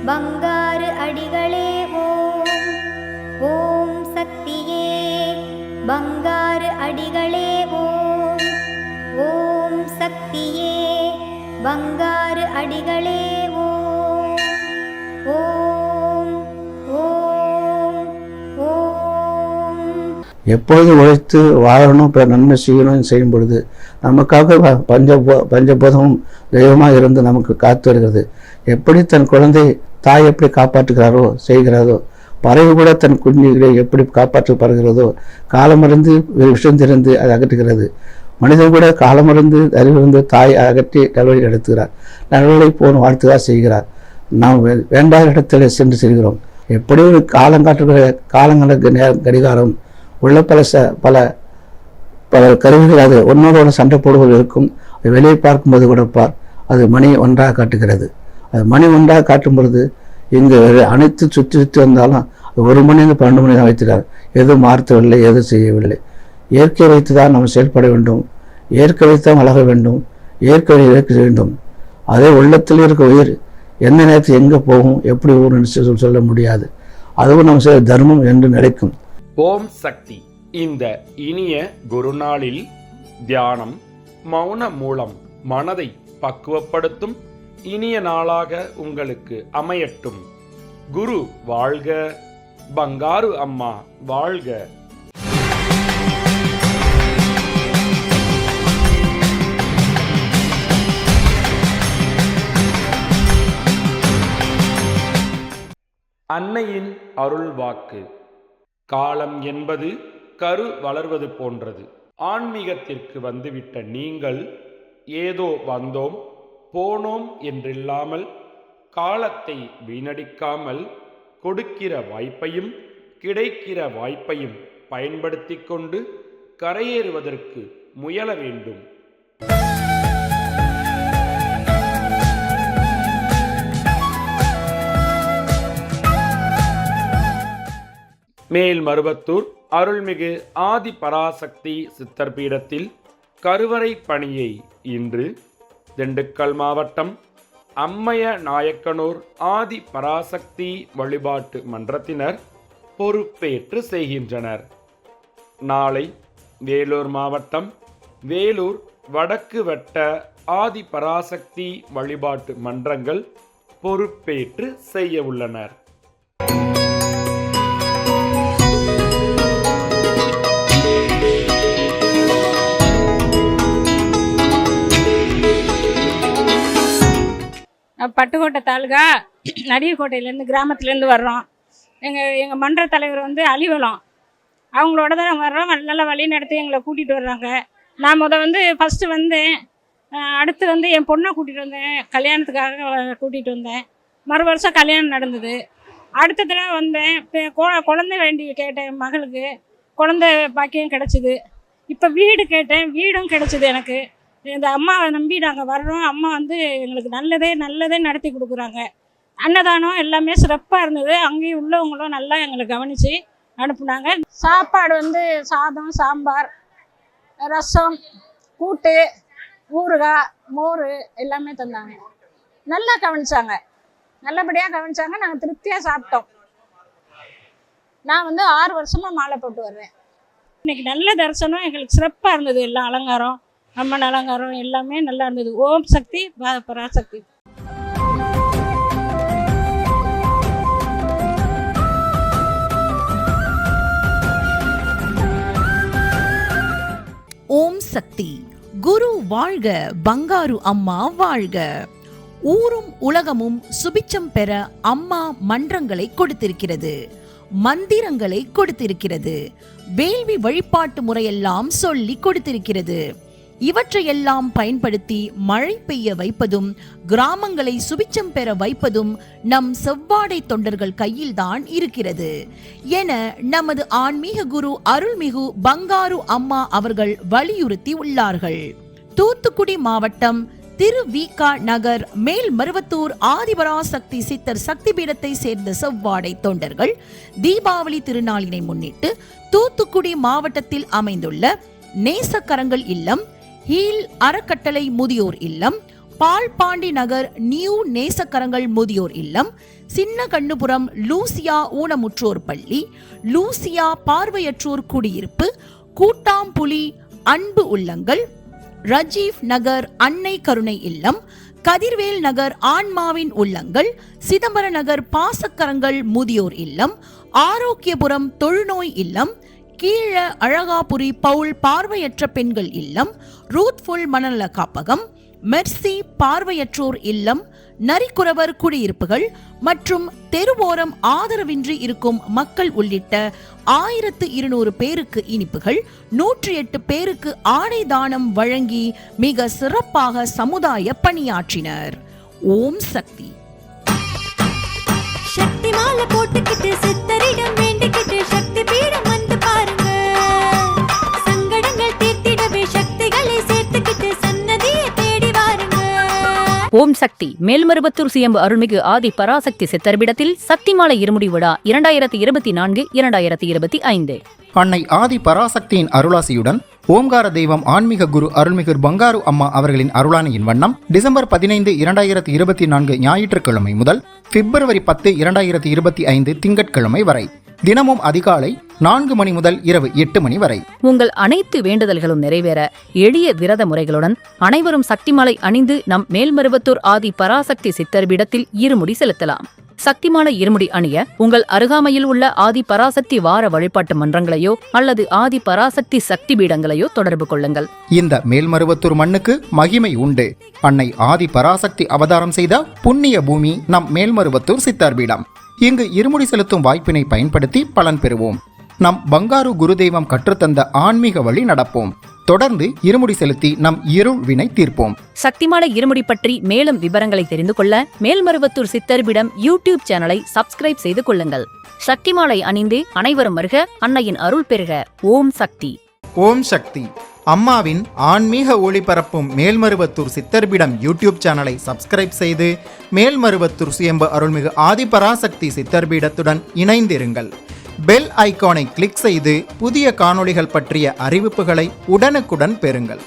பங்காரு அடிகளே ஓம். ஓம் சக்தியே பங்காரு அடிகளே ஓம். ஓம் சக்தியே பங்காரு அடிகளே ஓம். ஓம் ஓம் ஓம். எப்பொழுது உழைத்து வாழணும், நன்மை செய்யணும்னு செய்யும் பொழுது நமக்காக பஞ்சபூதமும் தெய்வமாக இருந்து நமக்கு காத்து வருகிறது. எப்படி தன் குழந்தை தாய் எப்படி காப்பாற்றுகிறாரோ செய்கிறதோ, பறவை கூட தன் குஞ்சுகளை எப்படி காப்பாற்றப்படுகிறதோ, காலமறிந்து விஷம் திறந்து அதை அகற்றுகிறது. மனிதன் கூட காலமறிந்து அறிவிலிருந்து தாய் அகற்றி நல்வழி நடத்துகிறார். நல்வழி போன வாழ்த்துதான் செய்கிறார். நாம் வேண்டாத இடத்துல சென்று செல்கிறோம். எப்படி ஒரு காலங்காட்டுகிற காலங்களுக்கு கடிகாரம் உள்ள பல கருவிகள் அது ஒன்னோட சண்டை போடுவது இருக்கும். அது வெளியே பார்க்கும்போது கூட அது மணி ஒன்றாக காட்டுகிறது. அது மணி ஒன்றாக காட்டும் பொழுது இங்கு அனைத்து சுற்றி வந்தாலும் 1 மணி 12 மணி தான் வைத்திருக்கார். எதுவும் மாற்றவில்லை, எதுவும் செய்யவில்லை. இயற்கை வைத்து தான் நம்ம செயல்பட வேண்டும். இயற்கை வைத்தான் வளர வேண்டும். இயற்கை இயற்க வேண்டும். அதே உள்ளத்தில் இருக்க உயிர் எந்த நேரத்தில் எங்கே போகும், எப்படி ஊர்னு சொல்ல முடியாது. அதுவும் நம்ம செய்ய தர்மம் என்று நினைக்கும். ஓம் சக்தி. இந்த இனிய குருநாளில் தியானம், மௌன மூலம் மனதை பக்குவப்படுத்தும் இனிய நாளாக உங்களுக்கு அமையட்டும். குரு வாழ்க, பங்காரு அம்மா வாழ்க. அன்னையின் அருள் வாக்கு. காலம் என்பது கரு வளர்வது போன்றது. ஆன்மீகத்திற்கு வந்துவிட்ட நீங்கள் ஏதோ வந்தோம் போனோம் என்றில்லாமல் காலத்தை வீணடிக்காமல் கொடுக்கிற வாய்ப்பையும் கிடைக்கிற வாய்ப்பையும் பயன்படுத்தி கொண்டு கரையேறுவதற்கு முயல வேண்டும். மேல்மருவத்தூர் அருள்மிகு ஆதி பராசக்தி சித்தர் பீடத்தில் கருவறை பணியை இன்று திண்டுக்கல் மாவட்டம் அம்மைய நாயக்கனூர் ஆதி பராசக்தி வழிபாட்டு மன்றத்தினர் பொறுப்பேற்று செய்கின்றனர். நாளை வேலூர் மாவட்டம் வேலூர் வடக்கு வட்ட ஆதி பராசக்தி வழிபாட்டு மன்றங்கள் பொறுப்பேற்று செய்ய உள்ளனர். பட்டுக்கோட்டை தாலுகா நடிகக்கோட்டையிலேருந்து கிராமத்துலேருந்து வர்றோம். எங்கள் மன்ற தலைவர் அலிவலம், அவங்களோட தான் வர்றோம். நல்ல வழி நடத்தி எங்களை கூட்டிகிட்டு வர்றாங்க. நான் ஃபஸ்ட்டு வந்தேன். அடுத்து என் பொண்ணை கூட்டிகிட்டு வந்தேன். கல்யாணத்துக்காக கூட்டிகிட்டு வந்தேன். மறு வருஷம் கல்யாணம் நடந்தது. அடுத்த தடவை வந்தேன். குழந்தை வேண்டி கேட்டேன். என் மகளுக்கு குழந்தை பாக்கியம் கிடச்சிது. இப்போ வீடு கேட்டேன். வீடும் கிடச்சிது. எனக்கு இந்த அம்மாவை நம்பி நாங்கள் வர்றோம். அம்மா எங்களுக்கு நல்லதே நடத்தி கொடுக்குறாங்க. அன்னதானம் எல்லாமே சிறப்பாக இருந்தது. அங்கேயும் உள்ளவங்களும் நல்லா எங்களை கவனித்து அனுப்புனாங்க. சாப்பாடு சாதம், சாம்பார், ரசம், கூட்டு, ஊறுகாய், மோர் எல்லாமே தந்தாங்க. நல்லா கவனிச்சாங்க. நல்லபடியாக கவனிச்சாங்க. நாங்கள் திருப்தியாக சாப்பிட்டோம். நான் 6 வருஷமாக மாலை போட்டு வர்றேன். இன்னைக்கு நல்ல தரிசனம் எங்களுக்கு சிறப்பாக இருந்தது. எல்லாம் அலங்காரம், அம்மன் அலங்காரம் எல்லாமே நல்லா இருந்தது. ஓம் சக்தி பராசக்தி. ஓம் சக்தி. குரு வாழ்க, பங்காரு அம்மா வாழ்க. ஊரும் உலகமும் சுபிச்சம் பெற அம்மா மன்றங்களை கொடுத்திருக்கிறது, மந்திரங்களை கொடுத்திருக்கிறது, வேள்வி வழிபாட்டு முறையெல்லாம் சொல்லி கொடுத்திருக்கிறது. இவற்றையெல்லாம் பயன்படுத்தி மழை பெய்ய வைப்பதும் கிராமங்களை சுபிச்சம் பெற வைப்பதும் நம் செவ்வாடை தொண்டர்கள் கையில்தான் இருக்கிறது என நமது ஆன்மீக குரு அருள்மிகு பங்காரு அம்மா அவர்கள் வலியுறுத்தி உள்ளார்கள். தூத்துக்குடி மாவட்டம் திரு.வி.க. நகர் மேல்மருவத்தூர் ஆதிபராசக்தி சித்தர் சக்தி பீடத்தை சேர்ந்த செவ்வாடை தொண்டர்கள் தீபாவளி திருநாளினை முன்னிட்டு தூத்துக்குடி மாவட்டத்தில் அமைந்துள்ள நேசக்கரங்கள் இல்லம், ஹீல் அறக்கட்டளை முதியோர் இல்லம், பால்பாண்டி நகர் நியூ நேசக்கரங்கள் முதியோர் இல்லம், சின்ன கண்ணுபுரம் லூசியா ஊனமுற்றோர் பள்ளி, லூசியா பார்வையற்றோர் குடியிருப்பு, கூட்டாம்புலி அன்பு உள்ளங்கள், ரஜீவ் நகர் அன்னை கருணை இல்லம், கதிர்வேல் நகர் ஆன்மாவின் உள்ளங்கள், சிதம்பர நகர் பாசக்கரங்கள் முதியோர் இல்லம், ஆரோக்கியபுரம் தொழுநோய் இல்லம், கீழ அழகாபுரி பவுல் பார்வையற்ற பெண்கள் இல்லம், ரூத்ஃபுல் மனநல காப்பகம், மெர்சி பார்வையற்றோர் இல்லம், நரிக்குறவர் குடியிருப்புகள் மற்றும் தெருவோரம் ஆதரவின்றி இருக்கும் மக்கள் உள்ளிட்ட 1200 பேருக்கு இனிப்புகள், 108 பேருக்கு ஆடை தானம் வழங்கி மிக சிறப்பாக சமுதாய பணியாற்றினர். ஓம் சக்தி. சக்தி மாலை போட்டுக்கிட்டு சித்தரிடம் வேண்டிக்கிட்டு சக்தி பீடம் வந்து பாருங்க. சங்கடங்கள் தீர்த்திடவே சக்திகளை சேர்த்துக்கிட்டு சன்னதியை தேடி வாருங்க. ஓம் சக்தி. மேல்மருவத்தூர் சுயம்பு அருள்மிகு ஆதி பராசக்தி சித்தர்பிடத்தில் சக்திமாலை இருமுடி விழா 2024-2025. அன்னை ஆதி பராசக்தியின் அருளாசியுடன் ஓம்கார தெய்வம் ஆன்மீக குரு அருள்மிகு பங்காரு அம்மா அவர்களின் அருளானையின் வண்ணம் டிசம்பர் 15, 2024 ஞாயிற்றுக்கிழமை முதல் பிப்ரவரி 10, 2025 திங்கட்கிழமை வரை தினமும் அதிகாலை 4 மணி முதல் இரவு 8 மணி வரை உங்கள் அனைத்து வேண்டுதல்களும் நிறைவேற எளிய விரத முறைகளுடன் அனைவரும் சக்திமாலை அணிந்து நம் மேல்மருவத்தூர் ஆதி பராசக்தி சித்தர்பிடத்தில் இருமுடி செலுத்தலாம். சக்திமாலை இருமுடி அணிய உங்கள் அருகாமையில் உள்ள ஆதி பராசக்தி வார வழிபாட்டு மன்றங்களையோ அல்லது ஆதி பராசக்தி சக்தி பீடங்களையோ தொடர்பு கொள்ளுங்கள். இந்த மேல்மருவத்தூர் மண்ணுக்கு மகிமை உண்டு. அன்னை ஆதி பராசக்தி அவதாரம் செய்த புண்ணிய பூமி நம் மேல்மருவத்தூர் சித்தர்பீடம். இங்கு இருமுடி செலுத்தும் வாய்ப்பினை பயன்படுத்தி பலன் பெறுவோம். நம் பங்காரு குருதெய்வம் கற்றுத்தந்த ஆன்மீக வழி நடப்போம். தொடர்ந்து இருமுடி செலுத்தி நம் இருள் வினை தீர்ப்போம். சக்திமாலை இருமுடி பற்றி மேலும் விவரங்களை தெரிந்து கொள்ள மேல்மருவத்தூர் சித்தர்பிடம் யூடியூப் சேனலை சப்ஸ்கிரைப் செய்து கொள்ளுங்கள். சக்திமாலை அணிந்து அனைவரும் வருக, அன்னையின் அருள் பெறுக. ஓம் சக்தி. ஓம் சக்தி. அம்மாவின் ஆன்மீக ஒளிபரப்பும் மேல்மருவத்தூர் சித்தர்பிடம் யூடியூப் சேனலை சப்ஸ்கிரைப் செய்து மேல்மருவத்தூர் சுயம்பு அருள்மிகு ஆதிபராசக்தி சித்தர்பீடத்துடன் இணைந்திருங்கள். பெல் ஐகானை கிளிக் செய்து புதிய காணொளிகள் பற்றிய அறிவிப்புகளை உடனுக்குடன் பெறுங்கள்.